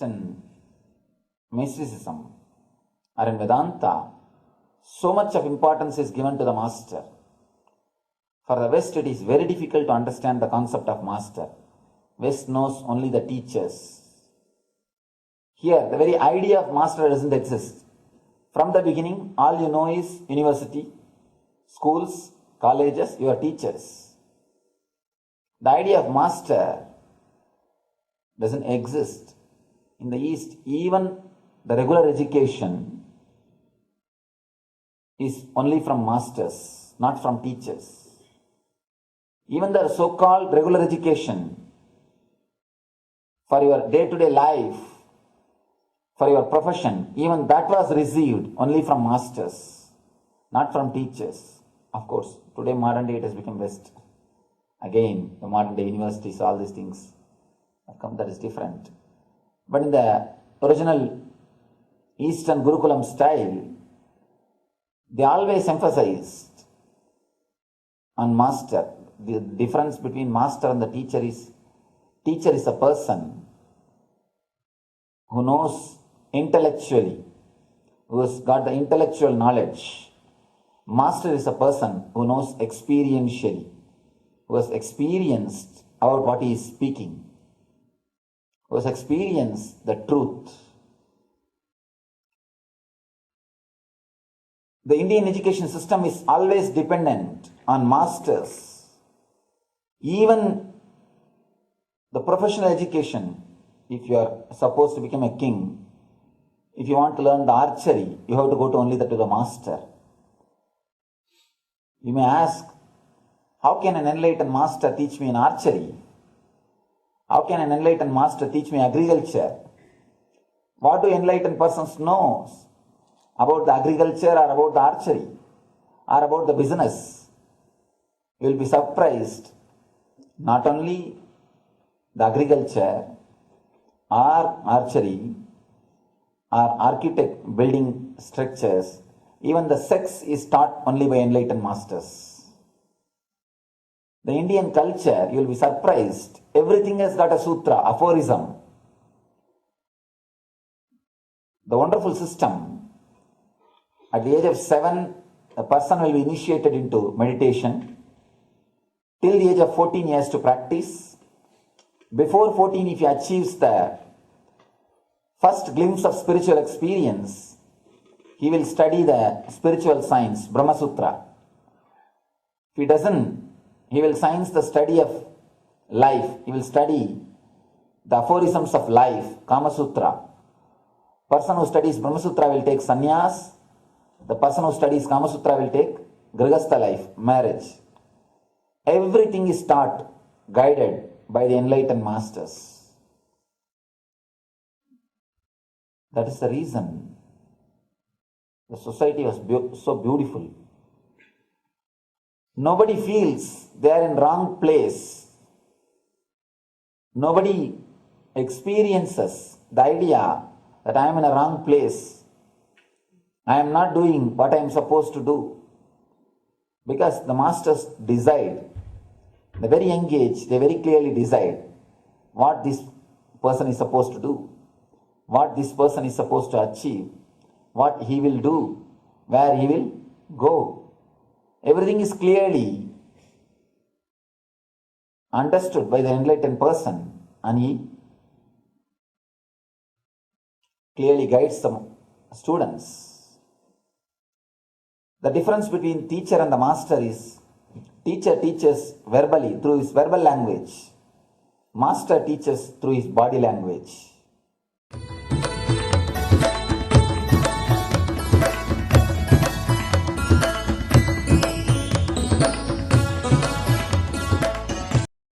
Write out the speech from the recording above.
Eastern mysticism or in Vedanta, so much of importance is given to the master. For the West, it is very difficult to understand the concept of master. West knows only the teachers. Here, the very idea of master doesn't exist. From the beginning, all you know is university, schools, colleges, your teachers. The idea of master doesn't exist. In the East, even the regular education is only from masters, not from teachers. Even the so-called regular education for your day-to-day life, for your profession, even that was received only from masters, not from teachers. Of course, today modern day it has become West. Again, the modern day universities, all these things have come, that is different. But in the original Eastern Gurukulam style, they always emphasized on master. The difference between master and the teacher is a person who knows intellectually, who has got the intellectual knowledge. Master is a person who knows experientially, who has experienced about what he is speaking, who has experienced the truth. The Indian education system is always dependent on masters. Even the professional education, if you are supposed to become a king, if you want to learn the archery, you have to go to only to the master. You may ask, how can an enlightened master teach me an archery? How can an enlightened master teach me agriculture? What do enlightened persons know about the agriculture or about the archery or about the business? You will be surprised. Not only the agriculture or archery or architect building structures, even the sex is taught only by enlightened masters. The Indian culture, you will be surprised, everything has got a sutra, aphorism. The wonderful system, at the age of 7, a person will be initiated into meditation. Till the age of 14, he has to practice. Before 14, if he achieves the first glimpse of spiritual experience, he will study the spiritual science, Brahma Sutra. If he doesn't, he will science the study of life. He will study the aphorisms of life, Kama Sutra. Person who studies Brahma Sutra will take sannyas. The person who studies Kama Sutra will take Grihastha life, marriage. Everything is taught, guided by the enlightened masters. That is the reason the society was so beautiful. Nobody feels they are in wrong place. Nobody experiences the idea that I am in a wrong place. I am not doing what I am supposed to do. Because the masters decide, the very young age, they very clearly decide what this person is supposed to do, what this person is supposed to achieve, what he will do, where he will go. Everything is clearly understood by the enlightened person, and he clearly guides the students. The difference between teacher and the master is, teacher teaches verbally through his verbal language. Master teaches through his body language.